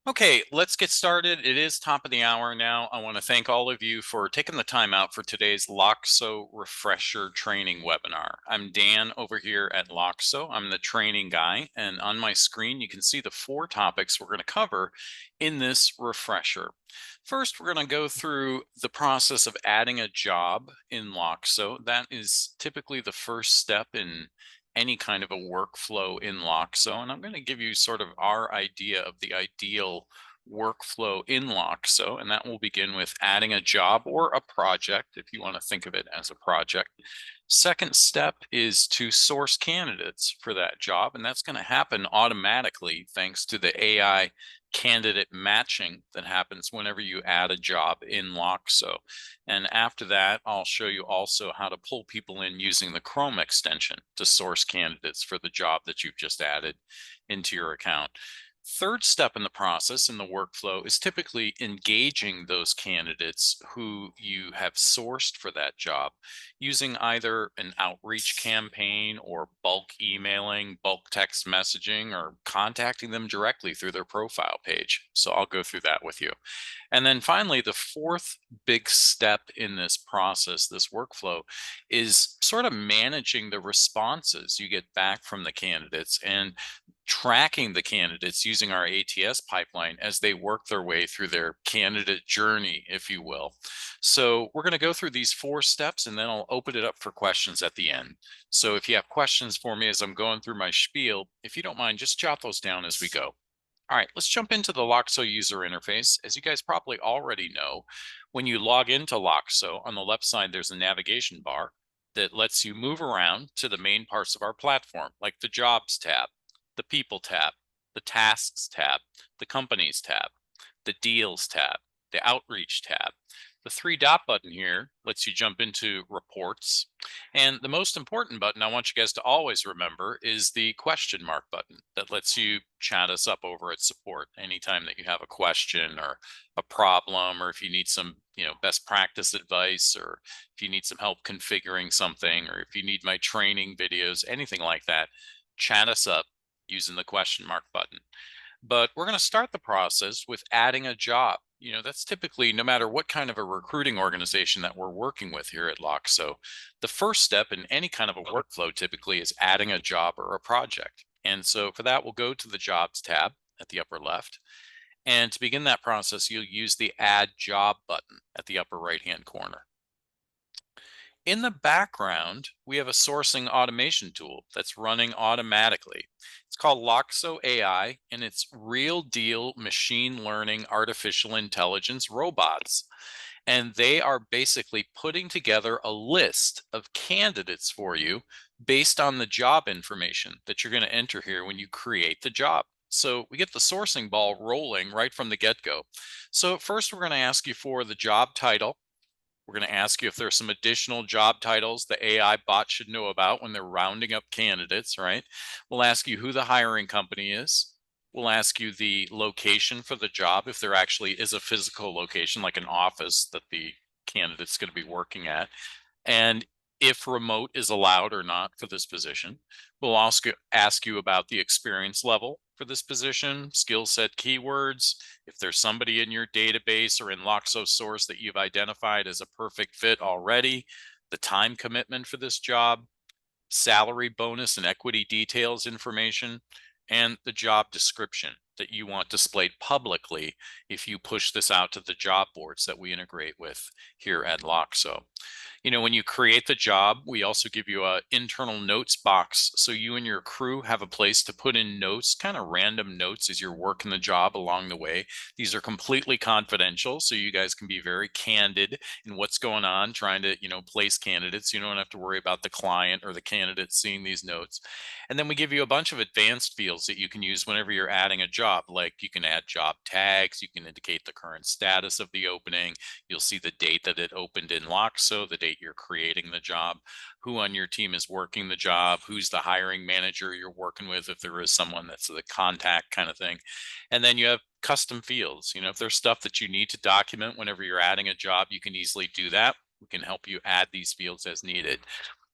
Okay, let's get started. It is top of the hour now. I want to thank all of you for taking the time out for today's Loxo Refresher Training webinar. I'm Dan over here at Loxo. I'm the training guy, and on my screen you can see the 4 topics we're going to cover in this refresher. First, we're going to go through the process of adding a job in Loxo. That is typically the first step in any kind of a workflow in Loxo. And I'm going to give you sort of our idea of the ideal workflow in Loxo. And that will begin with adding a job or a project, if you want to think of it as a project. Second step is to source candidates for that job. And that's going to happen automatically thanks to the AI candidate matching that happens whenever you add a job in Loxo. And after that, I'll show you also how to pull people in using the Chrome extension to source candidates for the job that you've just added into your account. Third step in the process in the workflow is typically engaging those candidates who you have sourced for that job using either an outreach campaign or bulk emailing, bulk text messaging, or contacting them directly through their profile page. So I'll go through that with you. And then finally, the fourth big step in this process, this workflow, is sort of managing the responses you get back from the candidates and tracking the candidates using our ATS pipeline as they work their way through their candidate journey, if you will. So we're going to go through these 4 steps and then I'll open it up for questions at the end. So if you have questions for me as I'm going through my spiel, if you don't mind, just jot those down as we go. All right, let's jump into the Loxo user interface. As you guys probably already know, when you log into Loxo, on the left side, there's a navigation bar that lets you move around to the main parts of our platform, like the Jobs tab, the People tab, the Tasks tab, the Companies tab, the Deals tab, the Outreach tab. The 3-dot button here lets you jump into Reports. And the most important button I want you guys to always remember is the question mark button that lets you chat us up over at support anytime that you have a question or a problem, or if you need some, best practice advice, or if you need some help configuring something, or if you need my training videos, anything like that, chat us up using the question mark button. But we're going to start the process with adding a job. That's typically no matter what kind of a recruiting organization that we're working with here at Loxo. The first step in any kind of a workflow typically is adding a job or a project. And so for that, we'll go to the Jobs tab at the upper left. And to begin that process, you'll use the Add Job button at the upper right-hand corner. In the background, we have a sourcing automation tool that's running automatically. It's called Loxo AI, and it's real deal machine learning artificial intelligence robots. And they are basically putting together a list of candidates for you based on the job information that you're going to enter here when you create the job. So we get the sourcing ball rolling right from the get-go. So first, we're going to ask you for the job title. We're going to ask you if there's some additional job titles the AI bot should know about when they're rounding up candidates, right? We'll ask you who the hiring company is. We'll ask you the location for the job, if there actually is a physical location, like an office that the candidate's going to be working at. And if remote is allowed or not for this position. We'll also ask you about the experience level for this position, skill set keywords, if there's somebody in your database or in Loxo Source that you've identified as a perfect fit already, the time commitment for this job, salary, bonus, and equity details information, and the job description that you want displayed publicly if you push this out to the job boards that we integrate with here at Loxo. When you create the job, we also give you a internal notes box so you and your crew have a place to put in notes, kind of random notes as you're working the job along the way. These are completely confidential, so you guys can be very candid in what's going on, trying to, place candidates. You don't have to worry about the client or the candidate seeing these notes. And then we give you a bunch of advanced fields that you can use whenever you're adding a job, like you can add job tags, you can indicate the current status of the opening, you'll see the date that it opened in Loxo, the date you're creating the job, who on your team is working the job, who's the hiring manager you're working with, if there is someone that's the contact kind of thing. And then you have custom fields. If there's stuff that you need to document whenever you're adding a job, you can easily do that. We can help you add these fields as needed.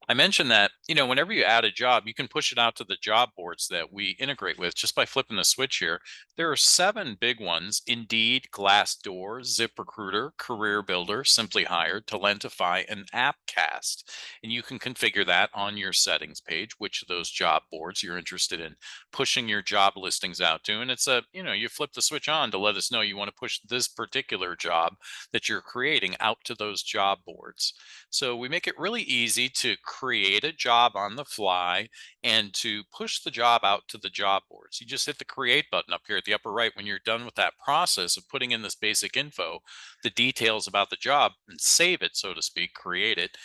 I mentioned that, whenever you add a job, you can push it out to the job boards that we integrate with just by flipping the switch here. There are 7 big ones: Indeed, Glassdoor, ZipRecruiter, Career Builder, Simply Hired, Talentify, and Appcast. And you can configure that on your settings page, which of those job boards you're interested in pushing your job listings out to. And you flip the switch on to let us know you want to push this particular job that you're creating out to those job boards. So we make it really easy to create a job on the fly and to push the job out to the job boards. You just hit the create button up here at the upper right when you're done with that process of putting in this basic info, the details about the job, and save it, so to speak, create it.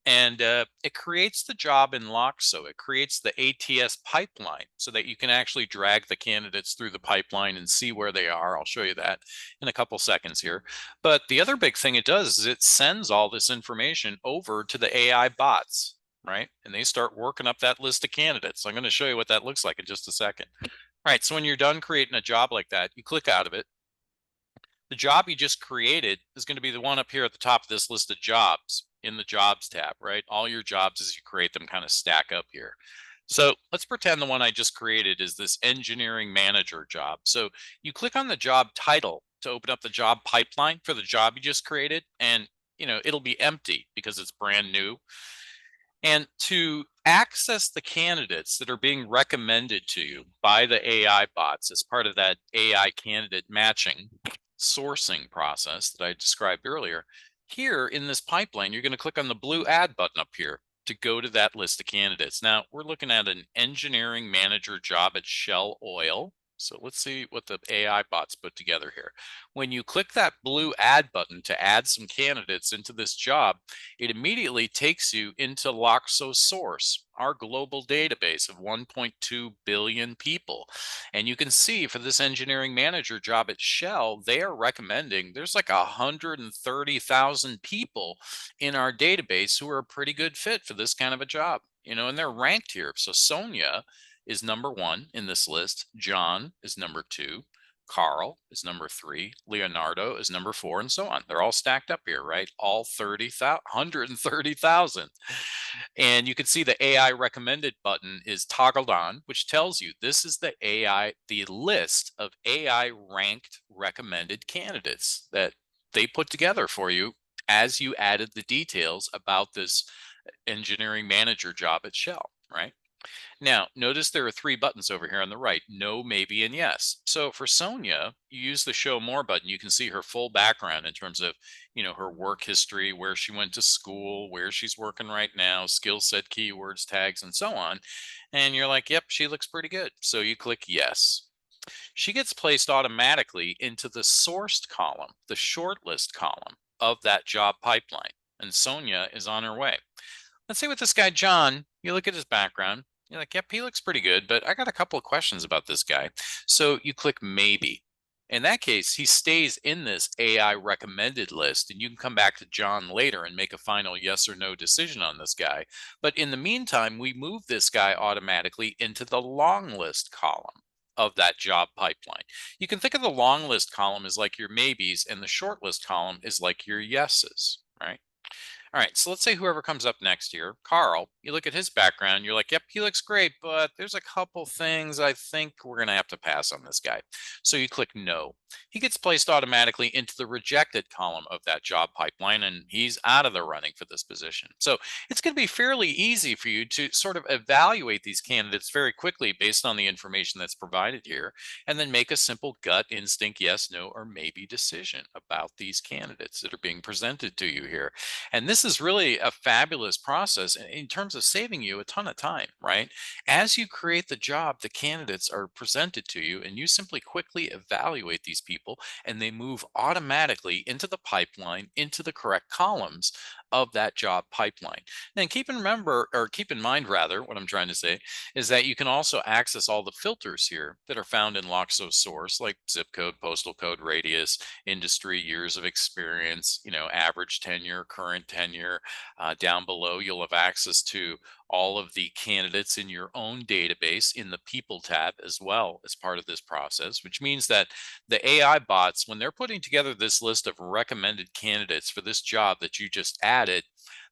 And it creates the job in Loxo. It creates the ATS pipeline so that you can actually drag the candidates through the pipeline and see where they are. I'll show you that in a couple seconds here. But the other big thing it does is it sends all this information over to the AI bots, right? And they start working up that list of candidates. I'm going to show you what that looks like in just a second. All right, so when you're done creating a job like that, you click out of it. The job you just created is going to be the one up here at the top of this list of jobs in the jobs tab, right? All your jobs as you create them kind of stack up here. So let's pretend the one I just created is this engineering manager job. So you click on the job title to open up the job pipeline for the job you just created, and it'll be empty because it's brand new. And to access the candidates that are being recommended to you by the AI bots as part of that AI candidate matching sourcing process that I described earlier, here in this pipeline, you're going to click on the blue add button up here to go to that list of candidates. Now, we're looking at an engineering manager job at Shell Oil. So let's see what the AI bots put together here. When you click that blue add button to add some candidates into this job, it immediately takes you into Loxo Source, our global database of 1.2 billion people. And you can see for this engineering manager job at Shell, they are recommending there's like 130,000 people in our database who are a pretty good fit for this kind of a job, and they're ranked here. So Sonia is number 1 in this list. John is number 2. Carl is number 3, Leonardo is number 4, and so on. They're all stacked up here, right? All 130,000. And you can see the AI recommended button is toggled on, which tells you this is the list of AI ranked recommended candidates that they put together for you as you added the details about this engineering manager job at Shell, right? Now, notice there are 3 buttons over here on the right: no, maybe, and yes. So for Sonia, you use the show more button. You can see her full background in terms of, her work history, where she went to school, where she's working right now, skill set, keywords, tags, and so on. And you're like, yep, she looks pretty good. So you click yes. She gets placed automatically into the sourced column, the shortlist column of that job pipeline. And Sonia is on her way. Let's say with this guy, John, you look at his background, you're like, yep, he looks pretty good, but I got a couple of questions about this guy. So you click maybe. In that case, he stays in this AI recommended list, and you can come back to John later and make a final yes or no decision on this guy. But in the meantime, we move this guy automatically into the long list column of that job pipeline. You can think of the long list column as like your maybes, and the short list column is like your yeses, right? All right, so let's say whoever comes up next here, Carl, you look at his background, you're like, yep, he looks great, but there's a couple things I think we're going to have to pass on this guy. So you click no. He gets placed automatically into the rejected column of that job pipeline, and he's out of the running for this position. So it's going to be fairly easy for you to sort of evaluate these candidates very quickly based on the information that's provided here, and then make a simple gut instinct yes, no, or maybe decision about these candidates that are being presented to you here. And this is really a fabulous process in terms of saving you a ton of time, right? As you create the job, the candidates are presented to you, and you simply quickly evaluate these people, and they move automatically into the pipeline, into the correct columns of that job pipeline. And keep in mind rather, what I'm trying to say is that you can also access all the filters here that are found in Loxo Source, like zip code, postal code, radius, industry, years of experience, average tenure, current tenure. Down below, you'll have access to all of the candidates in your own database in the people tab as well as part of this process, which means that the AI bots, when they're putting together this list of recommended candidates for this job that you just added,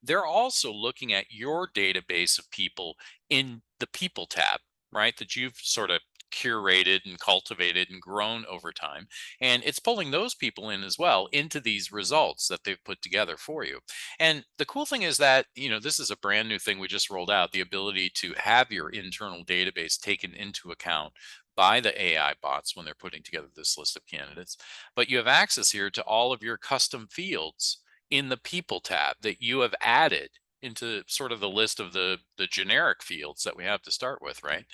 they're also looking at your database of people in the people tab, right? That you've sort of curated and cultivated and grown over time. And it's pulling those people in as well into these results that they've put together for you. And the cool thing is that, this is a brand new thing we just rolled out, the ability to have your internal database taken into account by the AI bots when they're putting together this list of candidates. But you have access here to all of your custom fields in the people tab that you have added into sort of the list of the generic fields that we have to start with, right?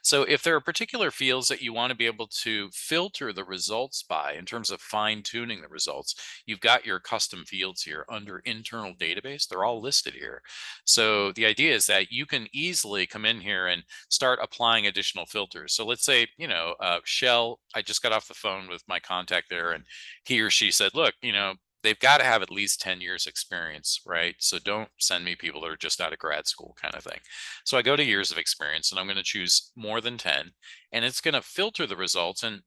So if there are particular fields that you want to be able to filter the results by in terms of fine tuning the results, you've got your custom fields here under internal database. They're all listed here. So the idea is that you can easily come in here and start applying additional filters. So let's say, Shell, I just got off the phone with my contact there, and he or she said, look, they've got to have at least 10 years experience, right? So don't send me people that are just out of grad school kind of thing. So I go to years of experience and I'm going to choose more than 10, and it's going to filter the results, and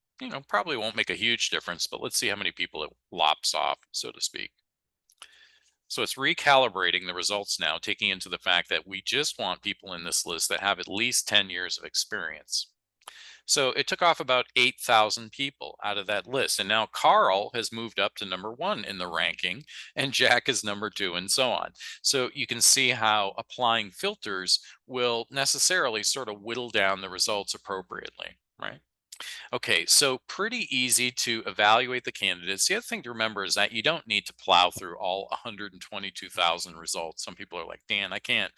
probably won't make a huge difference, but let's see how many people it lops off, so to speak. So it's recalibrating the results now, taking into the fact that we just want people in this list that have at least 10 years of experience. So it took off about 8,000 people out of that list. And now Carl has moved up to number one in the ranking, and Jack is number two, and so on. So you can see how applying filters will necessarily sort of whittle down the results appropriately, right? Okay, so pretty easy to evaluate the candidates. The other thing to remember is that you don't need to plow through all 122,000 results. Some people are like, Dan, I can't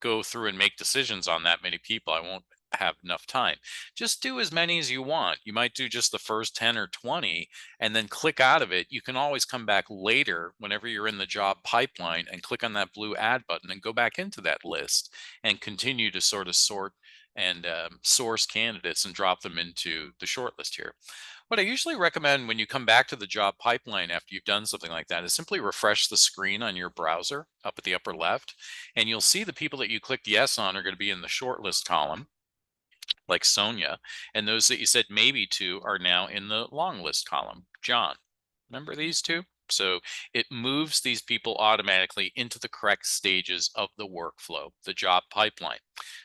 go through and make decisions on that many people. I won't have enough time. Just do as many as you want. You might do just the first 10 or 20 and then click out of it. You can always come back later whenever you're in the job pipeline and click on that blue add button and go back into that list and continue to sort of sort and source candidates and drop them into the shortlist here. What I usually recommend when you come back to the job pipeline after you've done something like that is simply refresh the screen on your browser up at the upper left, and you'll see the people that you clicked yes on are going to be in the shortlist column, like Sonia, and those that you said maybe to are now in the long list column. John, remember these two? So it moves these people automatically into the correct stages of the workflow, the job pipeline.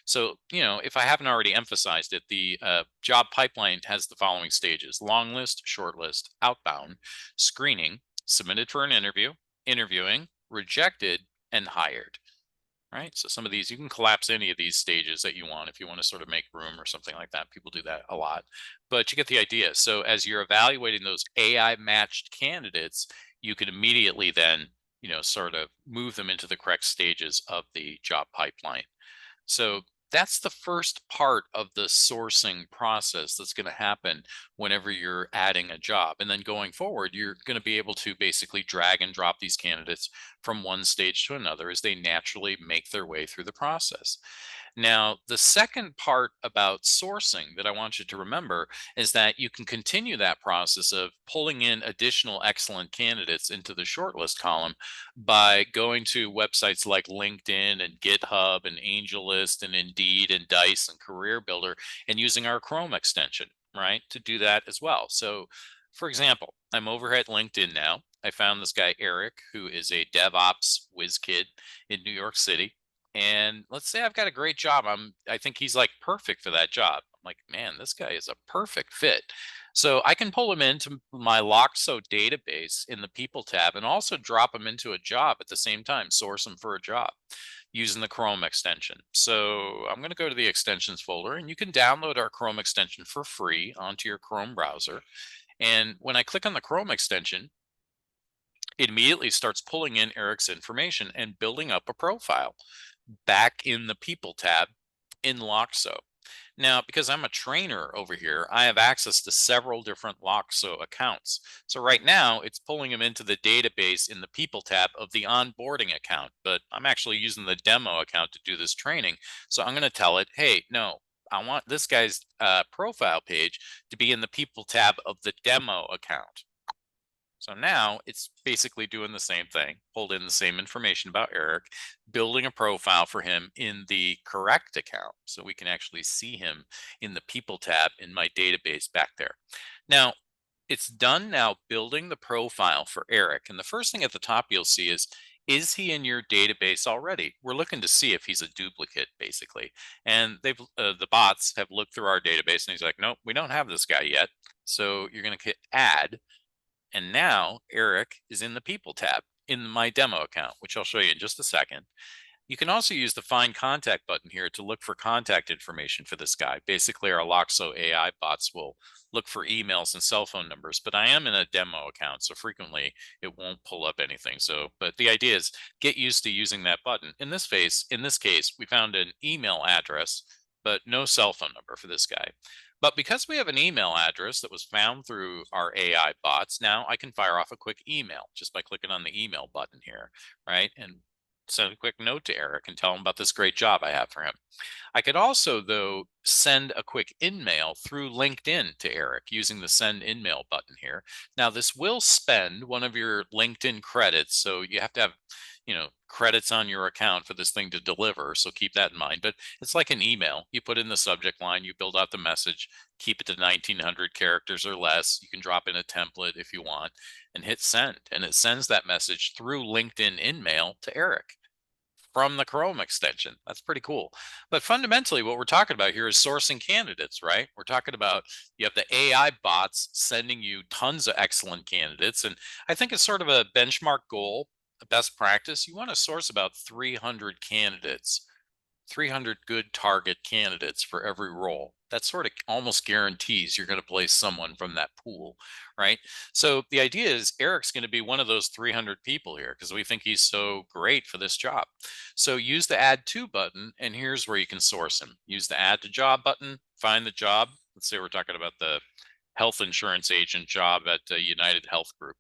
So, if I haven't already emphasized it, the job pipeline has the following stages: long list, short list, outbound, screening, submitted for an interview, interviewing, rejected, and hired. Right. So some of these, you can collapse any of these stages that you want if you want to sort of make room or something like that. People do that a lot, but you get the idea. So as you're evaluating those AI matched candidates, you can immediately then, sort of move them into the correct stages of the job pipeline. So that's the first part of the sourcing process that's going to happen whenever you're adding a job. And then going forward, you're going to be able to basically drag and drop these candidates from one stage to another as they naturally make their way through the process. Now, the second part about sourcing that I want you to remember is that you can continue that process of pulling in additional excellent candidates into the shortlist column by going to websites like LinkedIn and GitHub and AngelList and Indeed and Dice and Career Builder, and using our Chrome extension, right, to do that as well. So, for example, I'm over at LinkedIn now. I found this guy, Eric, who is a DevOps whiz kid in New York City. And let's say I've got a great job. I think he's like perfect for that job. I'm like, man, this guy is a perfect fit. So I can pull him into my Loxo database in the people tab and also drop him into a job at the same time, source him for a job using the Chrome extension. So I'm going to go to the extensions folder, and you can download our Chrome extension for free onto your Chrome browser. And when I click on the Chrome extension, it immediately starts pulling in Eric's information and building up a profile back in the people tab in Loxo. Now, because I'm a trainer over here, I have access to several different Loxo accounts. So right now it's pulling them into the database in the people tab of the onboarding account, but I'm actually using the demo account to do this training. So I'm going to tell it, hey, no, I want this guy's profile page to be in the people tab of the demo account. So now it's basically doing the same thing, pulled in the same information about Eric, building a profile for him in the correct account. So we can actually see him in the people tab in my database back there. Now, it's done now building the profile for Eric. And the first thing at the top you'll see is he in your database already? We're looking to see if he's a duplicate, basically. And the bots have looked through our database and he's like, nope, we don't have this guy yet. So you're going to hit add. And now Eric is in the people tab in my demo account, which I'll show you in just a second. You can also use the find contact button here to look for contact information for this guy. Basically, our Loxo AI bots will look for emails and cell phone numbers, but I am in a demo account, so frequently it won't pull up anything. So, but the idea is get used to using that button. In this case, we found an email address, but no cell phone number for this guy. But because we have an email address that was found through our AI bots, now I can fire off a quick email just by clicking on the email button here, right? And send a quick note to Eric and tell him about this great job I have for him. I could also, though, send a quick in-mail through LinkedIn to Eric using the send in-mail button here. Now, this will spend one of your LinkedIn credits, so you have to have, credits on your account for this thing to deliver. So keep that in mind. But it's like an email. You put in the subject line, you build out the message, keep it to 1900 characters or less. You can drop in a template if you want and hit send. And it sends that message through LinkedIn in-mail to Eric from the Chrome extension. That's pretty cool. But fundamentally, what we're talking about here is sourcing candidates, right? We're talking about you have the AI bots sending you tons of excellent candidates. And I think it's sort of a benchmark goal, a best practice. You want to source about 300 candidates 300 good target candidates for every role. That sort of almost guarantees you're going to place someone from that pool, right? So the idea is Eric's going to be one of those 300 people here because we think he's so great for this job. So use the add to button, and here's where you can source him. Use the add to job button, find the job. Let's say we're talking about the health insurance agent job at United Health Group.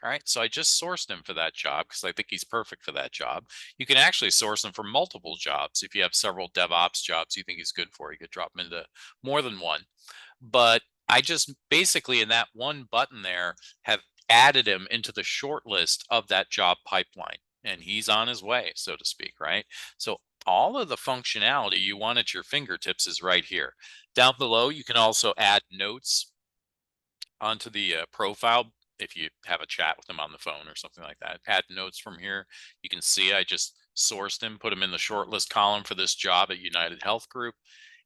All right, so I just sourced him for that job because I think he's perfect for that job. You can actually source him for multiple jobs. If you have several DevOps jobs you think he's good for, you could drop him into more than one. But I just basically in that one button there have added him into the short list of that job pipeline. And he's on his way, so to speak, right? So all of the functionality you want at your fingertips is right here. Down below, you can also add notes onto the profile if you have a chat with them on the phone or something like that. Add notes from here. You can see I just sourced him, put him in the shortlist column for this job at United Health Group.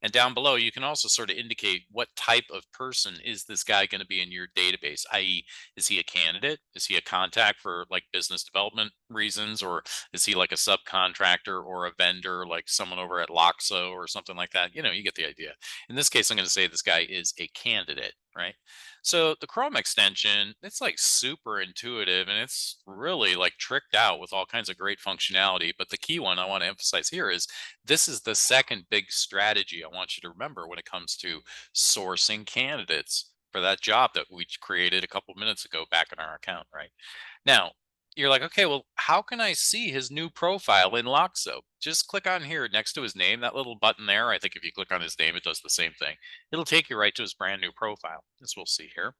And down below, you can also sort of indicate what type of person is this guy going to be in your database, i.e., is he a candidate? Is he a contact for like business development reasons? Or is he like a subcontractor or a vendor, like someone over at Loxo or something like that? You get the idea. In this case, I'm going to say this guy is a candidate, right? So the Chrome extension, it's like super intuitive and it's really like tricked out with all kinds of great functionality. But the key one I want to emphasize here is this is the second big strategy I want you to remember when it comes to sourcing candidates for that job that we created a couple minutes ago back in our account, right? Now, you're like, okay, well, how can I see his new profile in Loxo? Just click on here next to his name, that little button there. I think if you click on his name, it does the same thing. It'll take you right to his brand new profile, as we'll see here.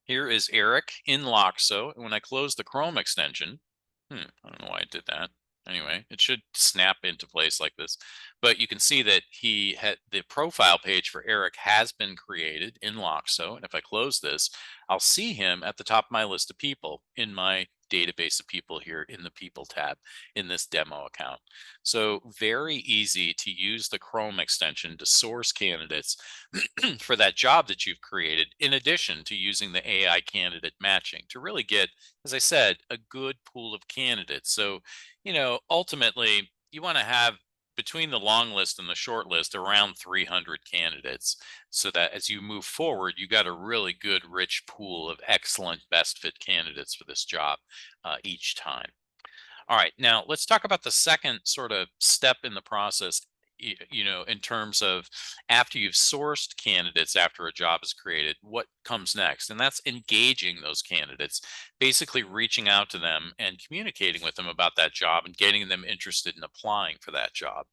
Here is Eric in Loxo. And when I close the Chrome extension, I don't know why I did that. Anyway, it should snap into place like this. But you can see that he had the profile page for Eric has been created in Loxo. And if I close this, I'll see him at the top of my list of people in my database of people here in the people tab in this demo account. So very easy to use the Chrome extension to source candidates for that job that you've created, in addition to using the AI candidate matching to really get, as I said, a good pool of candidates. So, ultimately, you want to have between the long list and the short list around 300 candidates so that as you move forward, you got a really good, rich pool of excellent, best fit candidates for this job each time. All right, now let's talk about the second sort of step in the process, in terms of after you've sourced candidates after a job is created, what comes next? And that's engaging those candidates, basically reaching out to them and communicating with them about that job and getting them interested in applying for that job.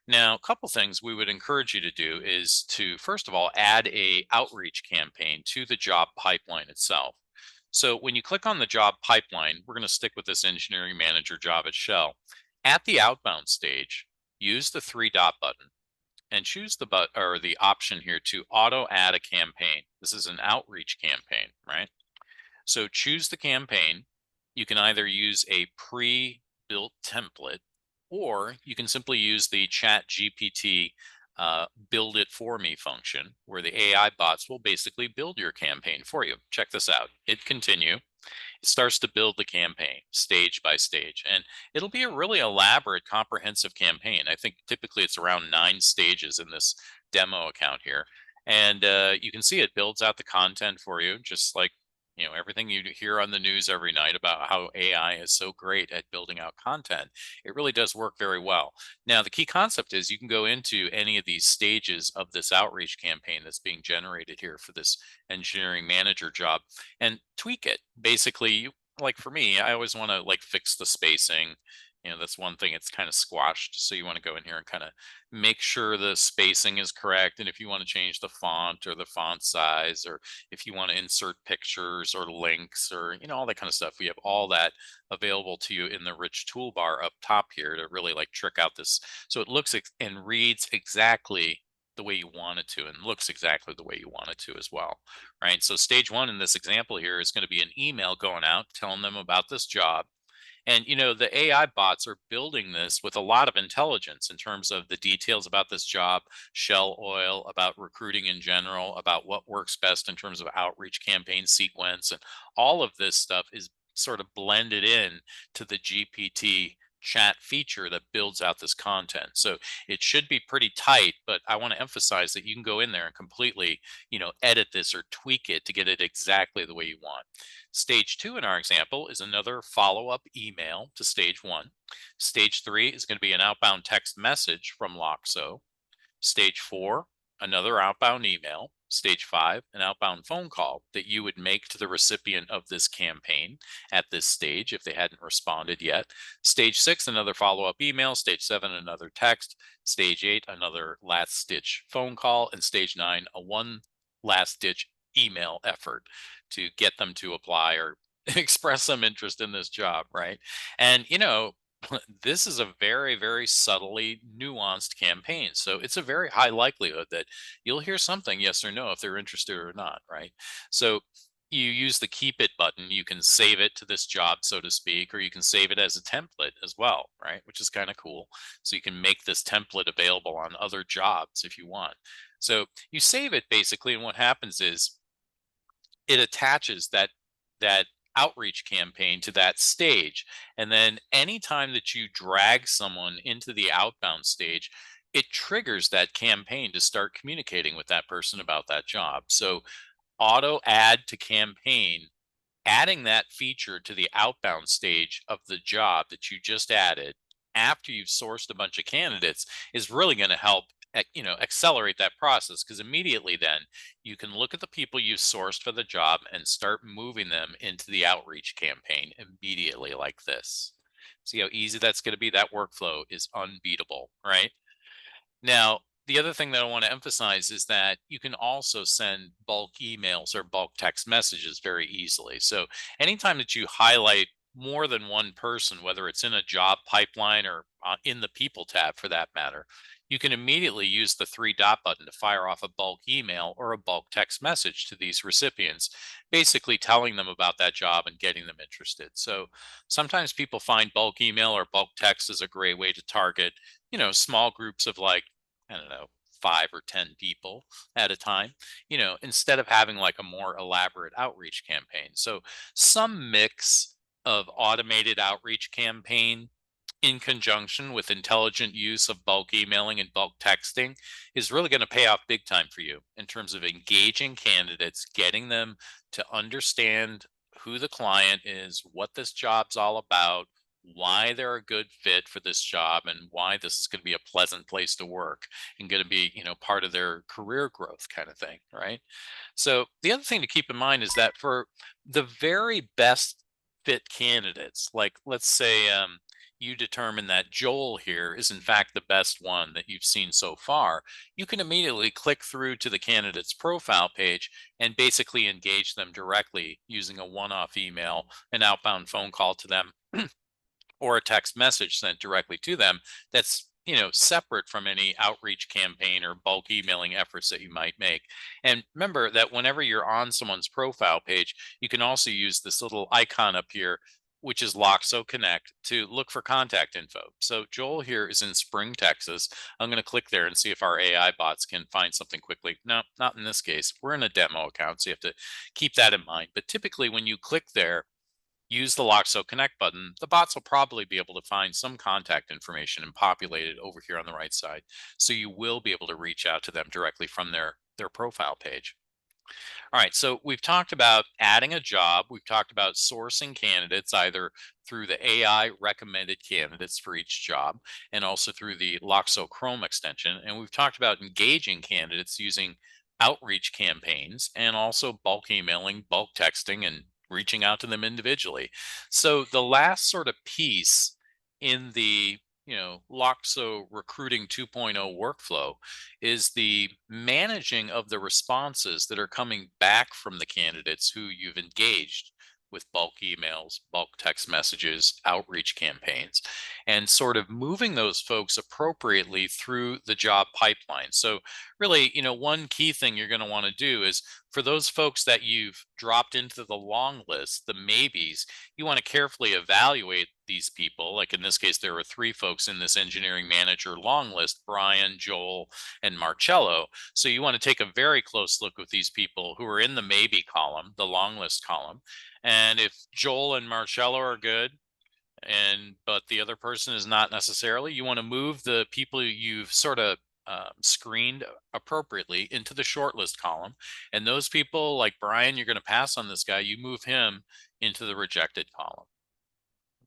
Now, a couple things we would encourage you to do is to, first of all, add a outreach campaign to the job pipeline itself. So when you click on the job pipeline, we're going to stick with this engineering manager job at Shell. At the outbound stage, use the three dot button and choose the option here to auto add a campaign. This is an outreach campaign, right? So choose the campaign. You can either use a pre-built template, or you can simply use the Chat GPT build it for me function, where the AI bots will basically build your campaign for you. Check this out. Hit continue. It starts to build the campaign stage by stage, and it'll be a really elaborate, comprehensive campaign. I think typically it's around 9 stages in this demo account here. And you can see it builds out the content for you, just like everything you hear on the news every night about how AI is so great at building out content. It really does work very well. Now, the key concept is you can go into any of these stages of this outreach campaign that's being generated here for this engineering manager job and tweak it. Basically, like for me, I always want to like fix the spacing. That's one thing it's kind of squashed. So you want to go in here and kind of make sure the spacing is correct. And if you want to change the font or the font size, or if you want to insert pictures or links or, all that kind of stuff, we have all that available to you in the rich toolbar up top here to really like trick out this. So it looks and reads exactly the way you want it to and looks exactly the way you want it to as well, right? So stage one in this example here is going to be an email going out telling them about this job. And the AI bots are building this with a lot of intelligence in terms of the details about this job, Shell Oil, about recruiting in general, about what works best in terms of outreach campaign sequence. And all of this stuff is sort of blended in to the GPT chat feature that builds out this content. So it should be pretty tight, but I want to emphasize that you can go in there and completely, edit this or tweak it to get it exactly the way you want. Stage two in our example is another follow up email to stage one. Stage three is going to be an outbound text message from Loxo. Stage four, another outbound email. Stage five, an outbound phone call that you would make to the recipient of this campaign at this stage if they hadn't responded yet. Stage six, another follow up email. Stage seven, another text. Stage eight, another last stitch phone call. And stage nine, a one last ditch email effort to get them to apply or express some interest in this job, right? And this is a very, very subtly nuanced campaign. So it's a very high likelihood that you'll hear something, yes or no, if they're interested or not, right? So you use the keep it button. You can save it to this job, so to speak, or you can save it as a template as well, right? Which is kind of cool. So you can make this template available on other jobs if you want. So you save it basically, and what happens is it attaches that outreach campaign to that stage, and then anytime that you drag someone into the outbound stage, it triggers that campaign to start communicating with that person about that job. So auto add to campaign, adding that feature to the outbound stage of the job that you just added after you've sourced a bunch of candidates is really going to help accelerate that process, because immediately then you can look at the people you sourced for the job and start moving them into the outreach campaign immediately like this. See how easy that's going to be? That workflow is unbeatable, right? Now, the other thing that I want to emphasize is that you can also send bulk emails or bulk text messages very easily. So, anytime that you highlight more than one person, whether it's in a job pipeline or in the people tab for that matter, you can immediately use the three dot button to fire off a bulk email or a bulk text message to these recipients, basically telling them about that job and getting them interested. So, sometimes people find bulk email or bulk text is a great way to target small groups of like, I don't know, 5 or 10 people at a time, instead of having like a more elaborate outreach campaign. So some mix of automated outreach campaign in conjunction with intelligent use of bulk emailing and bulk texting is really going to pay off big time for you in terms of engaging candidates, getting them to understand who the client is, what this job's all about, why they're a good fit for this job, and why this is going to be a pleasant place to work and going to be, part of their career growth kind of thing, right? So the other thing to keep in mind is that for the very best fit candidates, like let's say you determine that Joel here is in fact the best one that you've seen so far, you can immediately click through to the candidate's profile page and basically engage them directly using a one-off email, an outbound phone call to them, or a text message sent directly to them that's separate from any outreach campaign or bulk emailing efforts that you might make. And remember that whenever you're on someone's profile page, you can also use this little icon up here, which is Loxo Connect, to look for contact info. So Joel here is in Spring, Texas. I'm going to click there and see if our AI bots can find something quickly. No, not in this case. We're in a demo account, so you have to keep that in mind. But typically when you click there, use the Loxo Connect button, the bots will probably be able to find some contact information and populate it over here on the right side. So you will be able to reach out to them directly from their profile page. All right, so we've talked about adding a job. We've talked about sourcing candidates either through the AI recommended candidates for each job and also through the Loxo Chrome extension. And we've talked about engaging candidates using outreach campaigns and also bulk emailing, bulk texting, and reaching out to them individually. So the last sort of piece in the Loxo Recruiting 2.0 workflow is the managing of the responses that are coming back from the candidates who you've engaged with bulk emails, bulk text messages, outreach campaigns, and sort of moving those folks appropriately through the job pipeline. So, really, one key thing you're going to want to do is for those folks that you've dropped into the long list, the maybes, you want to carefully evaluate these people. Like in this case, there were three folks in this engineering manager long list: Brian, Joel, and Marcello. So you want to take a very close look with these people who are in the maybe column, the long list column. And if Joel and Marcello are good, but the other person is not necessarily, you want to move the people you've sort of screened appropriately into the shortlist column. And those people, like Brian, you're going to pass on this guy, you move him into the rejected column.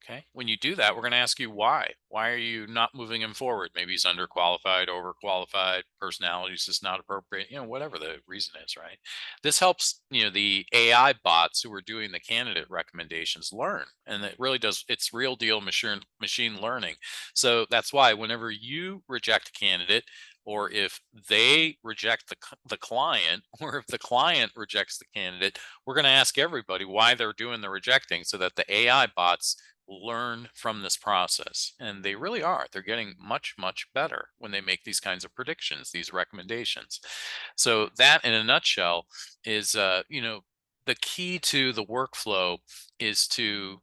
Okay. When you do that, we're going to ask you why. Why are you not moving him forward? Maybe he's underqualified, overqualified, personality is just not appropriate, whatever the reason is, right? This helps, the AI bots who are doing the candidate recommendations learn. And it really does, it's real deal machine learning. So that's why whenever you reject a candidate, or if they reject the client, or if the client rejects the candidate, we're going to ask everybody why they're doing the rejecting so that the AI bots learn from this process. And they really are. They're getting much, much better when they make these kinds of predictions, these recommendations. So that in a nutshell is, the key to the workflow is to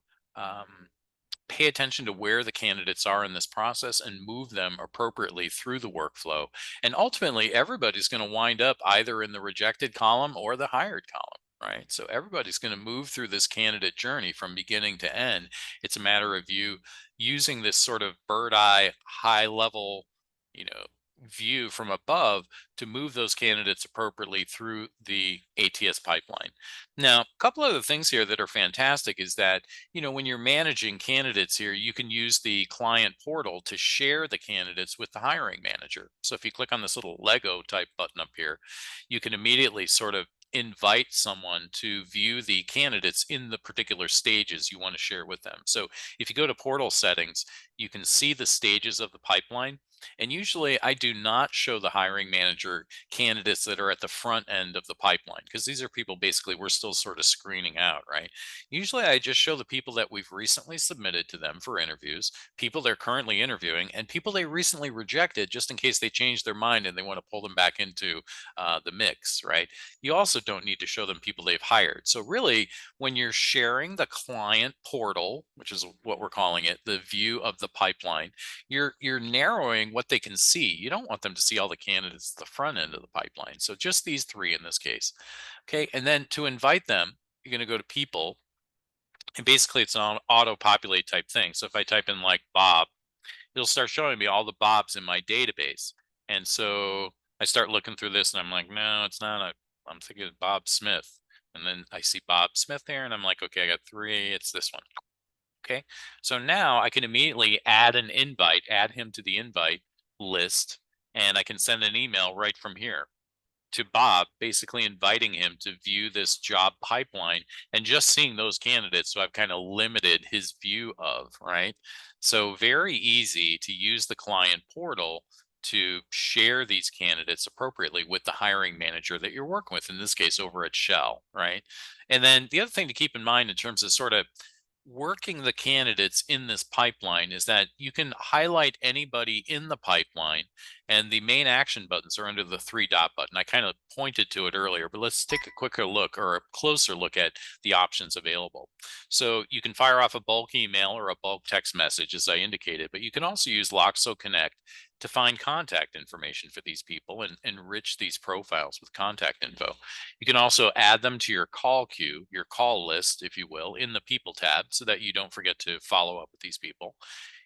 pay attention to where the candidates are in this process and move them appropriately through the workflow. And ultimately, everybody's going to wind up either in the rejected column or the hired column. Right. So everybody's going to move through this candidate journey from beginning to end. It's a matter of you using this sort of bird eye, high level, view from above to move those candidates appropriately through the ATS pipeline. Now, a couple other things here that are fantastic is that, when you're managing candidates here, you can use the client portal to share the candidates with the hiring manager. So if you click on this little Lego type button up here, you can immediately sort of invite someone to view the candidates in the particular stages you want to share with them. So if you go to portal settings, you can see the stages of the pipeline. And usually I do not show the hiring manager candidates that are at the front end of the pipeline, because these are people basically we're still sort of screening out, right? Usually I just show the people that we've recently submitted to them for interviews, people they're currently interviewing, and people they recently rejected just in case they change their mind and they want to pull them back into the mix, right? You also don't need to show them people they've hired. So really, when you're sharing the client portal, which is what we're calling it, the view of the pipeline, you're narrowing what they can see. You don't want them to see all the candidates at the front end of the pipeline. So just these three in this case. Okay. And then to invite them, you're going to go to people, and basically it's an auto populate type thing. So if I type in like Bob, it'll start showing me all the Bobs in my database. And so I start looking through this and I'm like, no, it's not. I'm thinking of Bob Smith. And then I see Bob Smith there and I'm like, okay, I got three. It's this one. Okay. So now I can immediately add an invite, add him to the invite list, and I can send an email right from here. to Bob, basically inviting him to view this job pipeline and just seeing those candidates who I've kind of limited his view of, right? So very easy to use the client portal to share these candidates appropriately with the hiring manager that you're working with, in this case over at Shell, right? And then the other thing to keep in mind in terms of sort of working the candidates in this pipeline is that you can highlight anybody in the pipeline, and the main action buttons are under the three dot button. I kind of pointed to it earlier, but let's take a quicker look or a closer look at the options available. So you can fire off a bulk email or a bulk text message, as I indicated, but you can also use Loxo Connect to find contact information for these people and enrich these profiles with contact info. You can also add them to your call queue, your call list, if you will, in the people tab so that you don't forget to follow up with these people.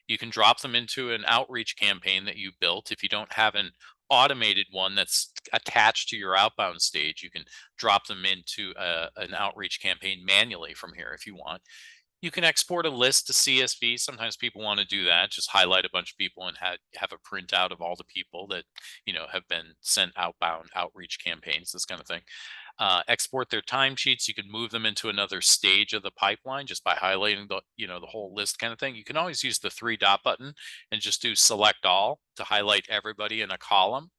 You can drop them into an outreach campaign that you built. If you don't have an automated one that's attached to your outbound stage, you can drop them into an outreach campaign manually from here if you want. You can export a list to CSV. Sometimes people want to do that. Just highlight a bunch of people and have a printout of all the people that have been sent outbound outreach campaigns, this kind of thing. Export their timesheets. You can move them into another stage of the pipeline just by highlighting the whole list kind of thing. You can always use the three dot button and just do select all to highlight everybody in a column,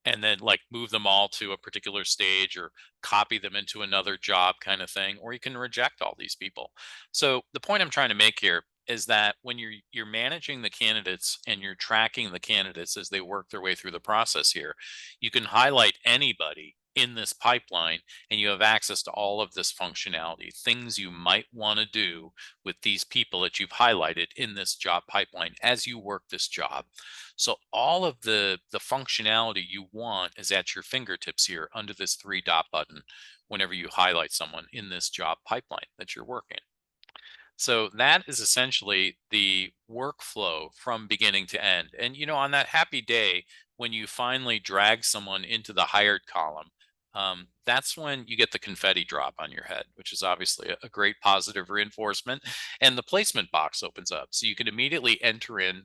and then like move them all to a particular stage or copy them into another job kind of thing, or you can reject all these people. So the point I'm trying to make here is that when you're managing the candidates and you're tracking the candidates as they work their way through the process here, you can highlight anybody in this pipeline and you have access to all of this functionality, things you might want to do with these people that you've highlighted in this job pipeline as you work this job. So all of the functionality you want is at your fingertips here under this three dot button whenever you highlight someone in this job pipeline that you're working. So that is essentially the workflow from beginning to end. And on that happy day when you finally drag someone into the hired column, that's when you get the confetti drop on your head, which is obviously a great positive reinforcement. And the placement box opens up. So you can immediately enter in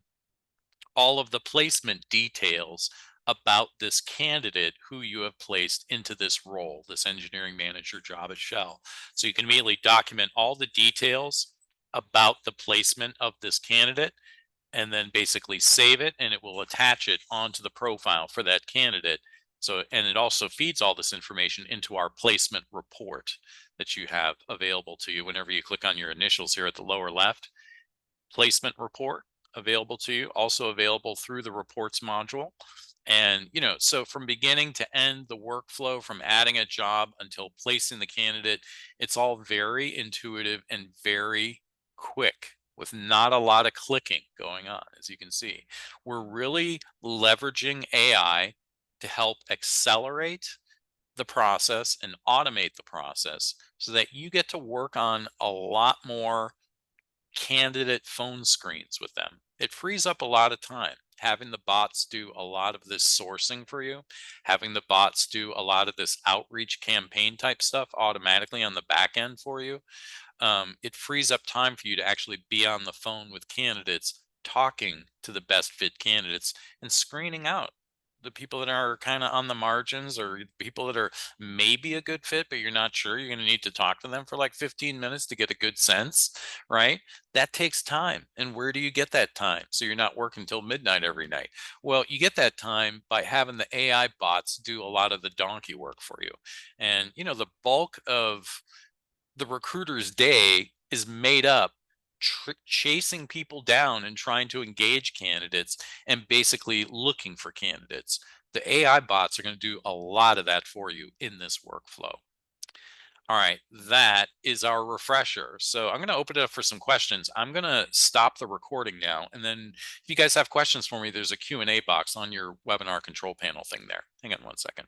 all of the placement details about this candidate who you have placed into this role, this engineering manager job at Shell. So you can immediately document all the details about the placement of this candidate and then basically save it, and it will attach it onto the profile for that candidate. So, and it also feeds all this information into our placement report that you have available to you whenever you click on your initials here at the lower left. Placement report available to you, also available through the reports module. And, so from beginning to end, the workflow from adding a job until placing the candidate, it's all very intuitive and very quick with not a lot of clicking going on, as you can see. We're really leveraging AI to help accelerate the process and automate the process so that you get to work on a lot more candidate phone screens with them. It frees up a lot of time. Having the bots do a lot of this sourcing for you, having the bots do a lot of this outreach campaign type stuff automatically on the back end for you, it frees up time for you to actually be on the phone with candidates, talking to the best fit candidates and screening out the people that are kind of on the margins or people that are maybe a good fit, but you're not sure. You're going to need to talk to them for like 15 minutes to get a good sense, right? That takes time. And where do you get that time? So you're not working till midnight every night. Well, you get that time by having the AI bots do a lot of the donkey work for you. And, the bulk of the recruiter's day is made up chasing people down and trying to engage candidates and basically looking for candidates. The AI bots are going to do a lot of that for you in this workflow. All right, that is our refresher. So I'm going to open it up for some questions. I'm going to stop the recording now, and then if you guys have questions for me, there's a Q&A box on your webinar control panel thing there. Hang on one second.